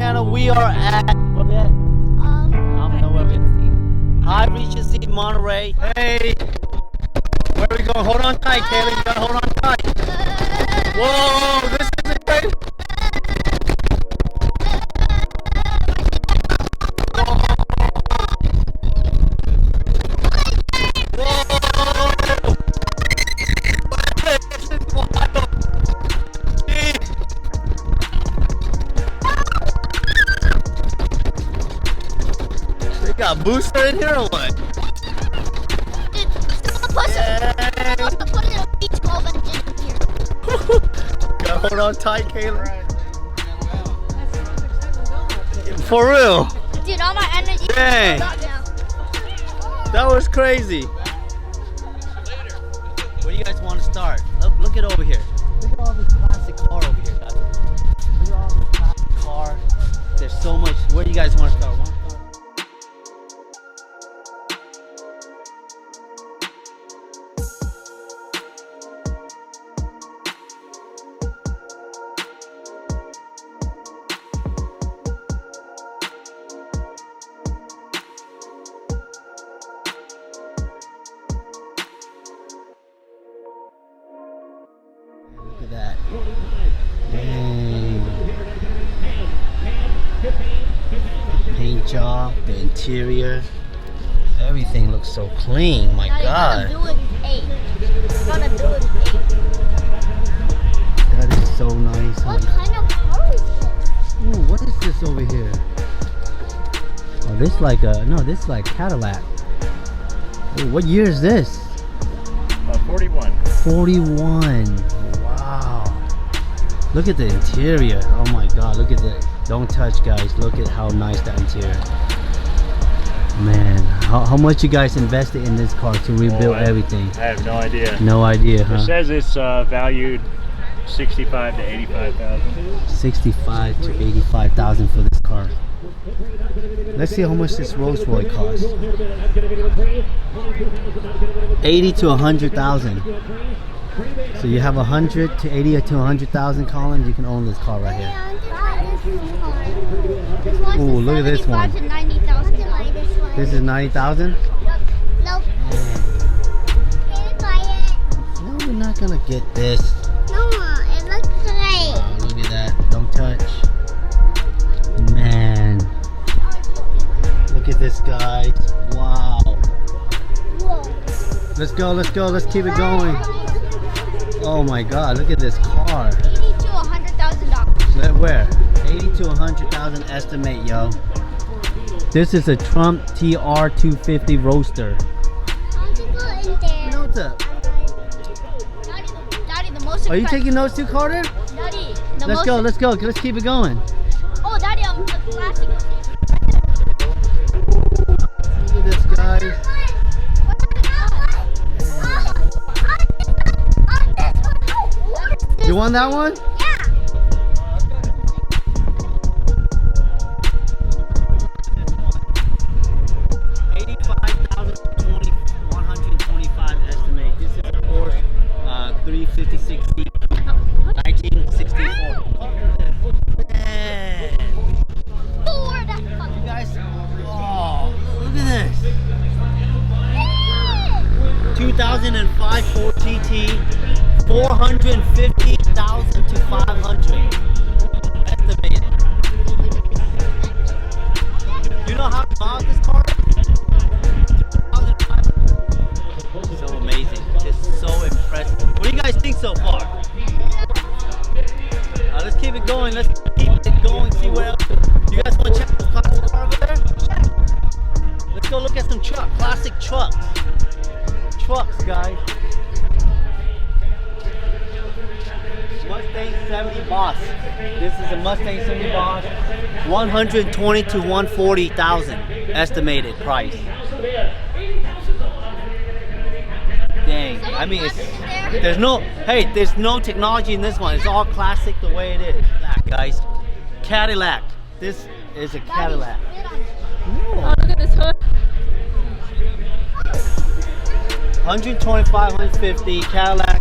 channel. We are at where we at? I don't know where we at. High Regency, Monterey. Hey, where are we going? Hold on tight, Kaylee. You gotta hold on tight. Whoa, this is a great. Got a booster in here or what? Dude, someone put a beach ball engine in here. Gotta hold on tight, Kayla. For real? Dude, all my energy. Dang. That was crazy. Where do you guys want to start? Look at over here. Look at all this classic car over here, guys. Look at all this classic car. There's so much. Where do you guys want to start? Look at that. Dang. Paint job, the interior, everything looks so clean. My God. That is so nice. What kind of car is this? Ooh, what is this over here? Oh, this like a, no, this is like Cadillac. Ooh, what year is this? 41. 41. Wow. Look at the interior. Oh my God. Look at the. Don't touch, guys. Look at how nice that interior. Man, how much you guys invested in this car to rebuild everything? I have no idea. No idea, huh? It says it's valued 65 to 85,000. 65 to 85,000 for this car. Let's see how much this Rolls Royce costs. 80 to 100,000. So you have 100 to 80 to 100,000, Colin. You can own this car right here. Ooh, look at this one. This is 90,000. Nope. No, we're not gonna get this. No, it looks great. Oh, look at that. Don't touch. Man. Look at this, guys. Wow. Whoa. Let's go, let's go, let's keep it going. Oh my God, look at this car. $80 to $100,000. Where? 80 to 100,000 estimate, yo. This is a Trump TR250 Roadster. How'd you go in there? What's up? Daddy, the most Are you taking those two, Carter? Daddy, Let's go, let's go. Let's keep it going. Oh, Daddy, I'm the classic. Look at this, guys. You want that one? Yeah. 85,125 estimate. This is a Porsche 356C 1964. Man. Ford. You guys, oh, look at this. 2005 Ford TT, 450,000 to 500 estimated. You know how miles this car is? 2,500. So amazing, just so impressive. What do you guys think so far? Let's keep it going. Let's keep it going. See what else. You guys want to check this classic car over there? Let's go look at some classic trucks. Trucks, guys. Mustang 70 Boss. This is a Mustang 70 Boss. 120 to 140,000 estimated price. Dang. I mean, there's no technology in this one. It's all classic the way it is. Guys, Cadillac. This is a Cadillac. Oh, look at this hood. 125, 150 Cadillac.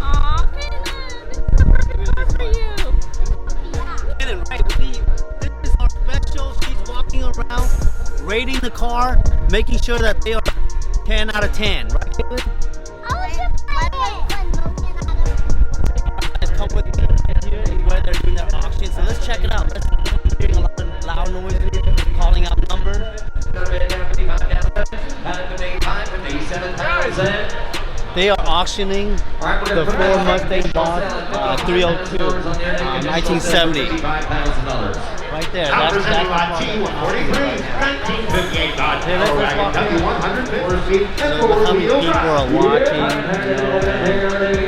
Aw, this is the perfect around, rating the car, making sure that they are 10 out of 10, right, Caitlin? Guys, come with me here and where they're doing their auction. So let's check it out. Let's hearing a lot of loud noises, calling out numbers. They are auctioning the Ford Mustang Boss 302, 1970. Right there. That's the car. Hey, let's walk through. Look how many people are watching.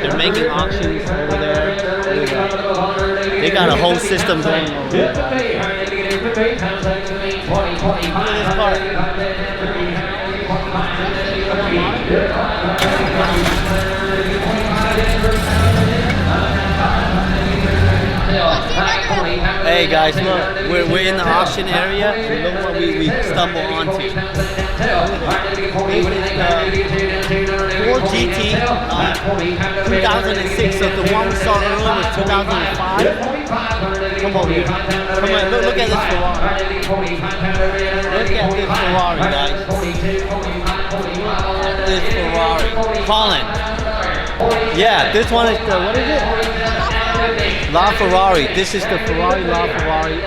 They're making auctions over there. They got a whole system going over there. Look at this car. Hey guys, look, we're in the auction area. Look what we stumble onto. This is Ford GT 2006. So the one we saw earlier was 2005. Come on, look at this Ferrari. Look at this Ferrari, guys. This Ferrari. Colin. Yeah, this one is the, what is it? La Ferrari. This is the Ferrari La Ferrari.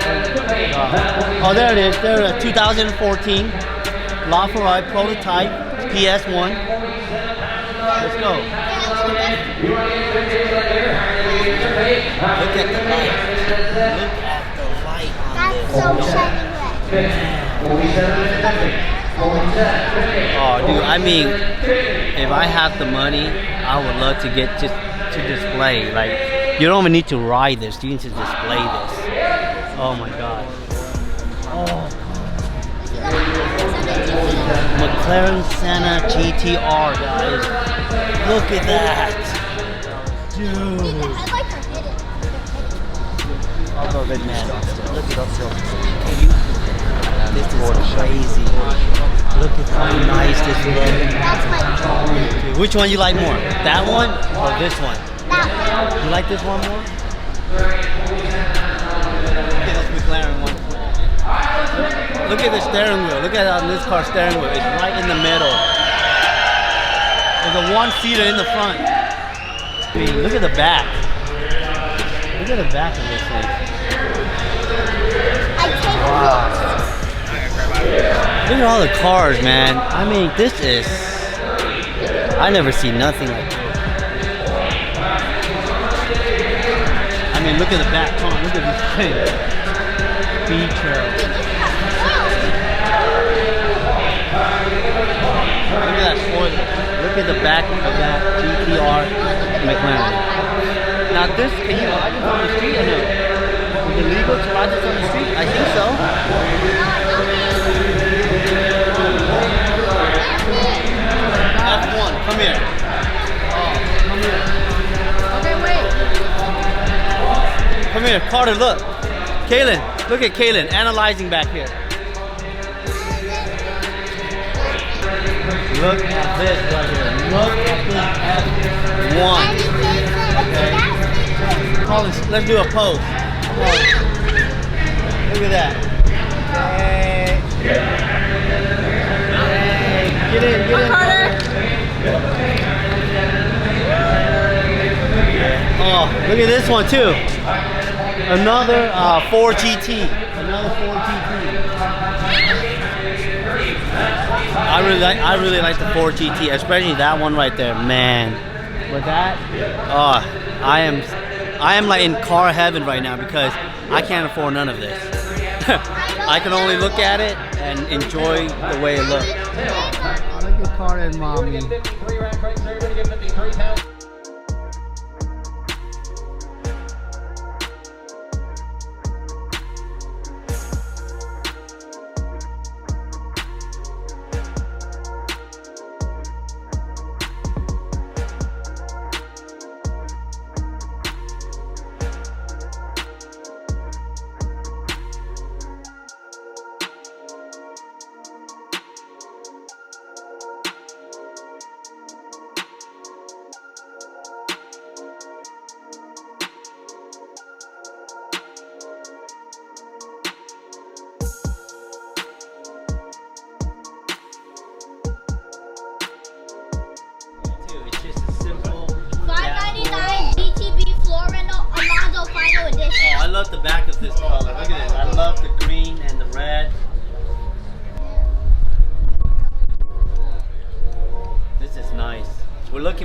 Oh, there it is. There, 2014 La Ferrari prototype PS1. Let's go. Look at the light. Look at the light on this. That's so shiny red. Oh, dude. I mean, if I had the money, I would love to get just to display. Like, you don't even need to ride this. You need to display this. Oh my god. Oh. McLaren Senna GTR, guys. Look at that. Dude. I like her hidden. I'll go big man. Look at us. This is crazy. Look at how nice this looks. That's my favorite. Which one you like more? That one or this one? That one. You like this one more? Look at this McLaren one. Look at the steering wheel. Look at this car's steering wheel. It's right in the middle. There's a one-seater in the front. I mean, look at the back. Look at the back of this thing. Wow. Look at all the cars, man. I mean, this is... I never see nothing like this. I mean, look at the back. Come on, look at this thing. Speed trail. Look at that spoiler. Look at the back of that GTR McLaren. Now this, can you ride this on the street or no? Is it legal to ride this on the street? I think so. F1, come here. Oh, come here. Okay, wait. Come here, Carter, look. Kaylin, look at Kaylin analyzing back here. Look at this right here. Look at this F1. Colin, let's do a pose. Come on. Look at that. Hey. Hey. Get in, get in. Carter. Oh, look at this one too. Another Ford GT. Another Ford GT. I really like the Ford GT, especially that one right there, man. With that, I am like in car heaven right now because I can't afford none of this. I can only look at it and enjoy the way it looks. Look at Carter and mommy.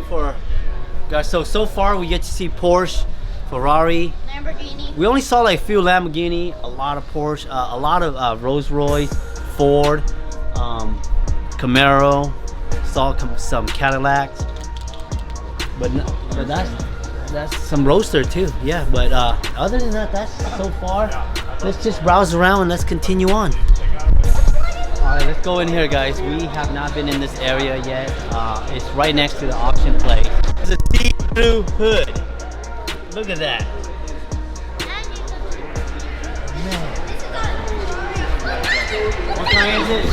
for guys. So far we get to see Porsche, Ferrari. Lamborghini. We only saw like a few Lamborghini, a lot of Porsche, a lot of Rolls Royce, Ford, Camaro, saw some Cadillacs, but that's some Roadster too. Yeah, but other than that, that's so far. Let's just browse around and let's continue on. All right, let's go in here, guys. We have not been in this area yet. It's right next to the auction place. It's a see-through hood. Look at that. What kind is it?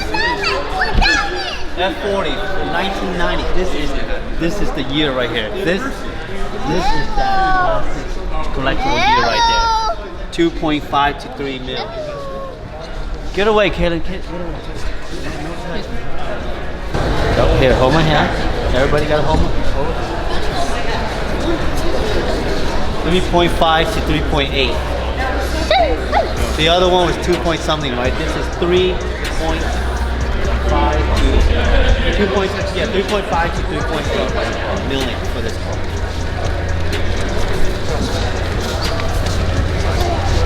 F40, 1990. This is the year right here. This is that collectible year right there. 2.5 to 3 mil. Get away, Kaylin. Get away. Oh, here, hold my hand. Everybody got to hold my hand. 3.5 to 3.8. The other one was 2 point something, right? This is 3.5 to 3.5 to 3.8 million for this car.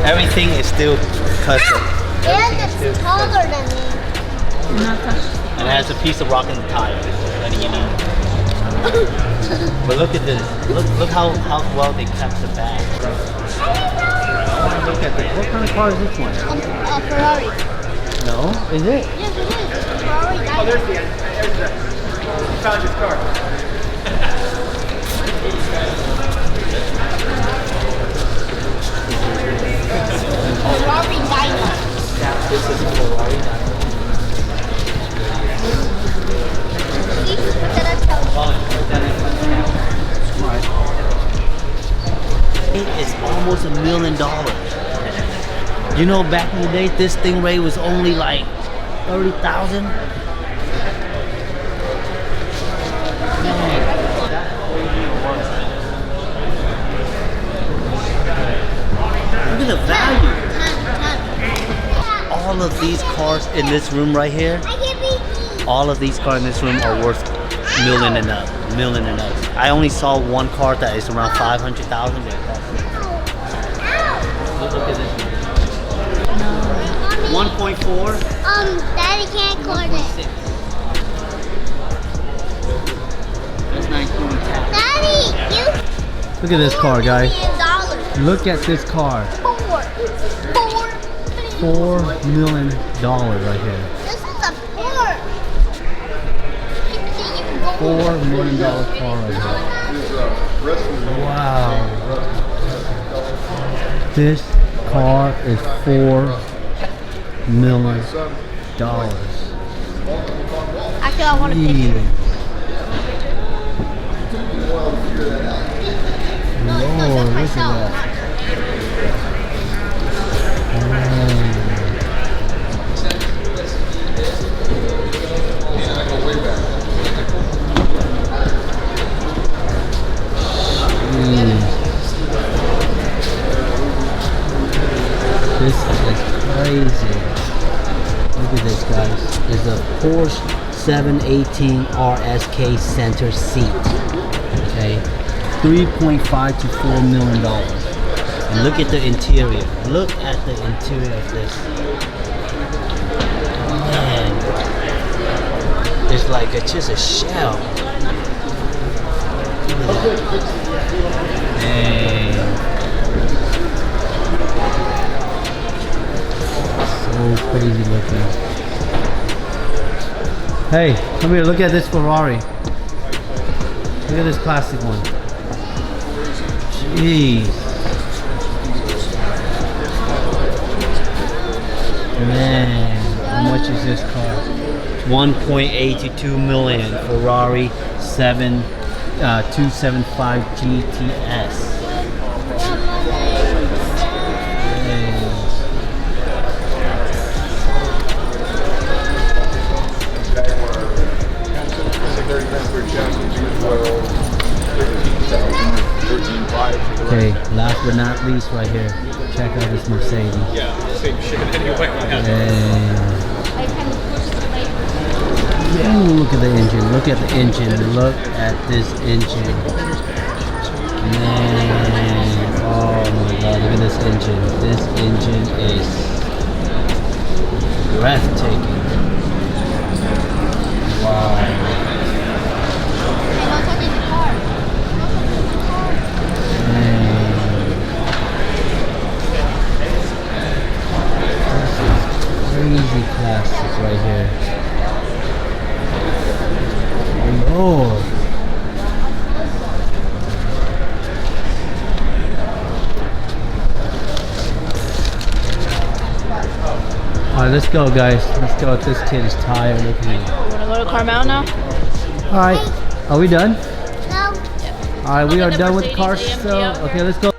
Everything is still custom. And it's taller than me. And it has a piece of rock in the tire, letting you know. But look at this. Look how well they kept the bag. Look at this. What kind of car is this one? A Ferrari. No, is it? Yes, it is. Ferrari. Oh, there's the end. There's the. You found his car. Ferrari Dyna. This is a Ferrari. It is almost $1 million. You know, back in the day, this Stingray was only like 30,000. Look at the value. All of these cars in this room right here, all of these cars in this room are worth million and up. I only saw one car that is around 500,000. Look at this one. 1.4. Daddy can't cord it. That's nice. Daddy, you. Look at this car, guys. $1 million. Look at this car. $4 million right here. This is a Porsche. $4 million car right here. Wow. This car is $4 million. Actually, I want to pick it. Lord, look at that. This is crazy. Look at this, guys. It's a Porsche 718 RSK center seat. Okay, 3.5 to $4 million. And look at the interior. Look at the interior of this. Man, it's like it's just a shell. Man. So crazy looking. Hey, come here, look at this Ferrari. Look at this plastic one. Jeez. Man, how much is this car? 1.8 to 2 million. Ferrari 275 GTS. Okay, last but not least right here. Check out this Mercedes. Yeah, same shit anyway. Ooh, look at the engine. Look Look at the engine. Look at this engine. Man, oh my god, look at this engine. This engine is breathtaking. Wow. Hey, don't touch the car. Man. Crazy classic right here. Lord. Alright, let's go guys. Let's go. This kid is tired. Look at him. Wanna go to Carmel now? Alright, are we done? No. Alright, we Look are at the done with the car Mercedes AMG show. out here. Okay, let's go.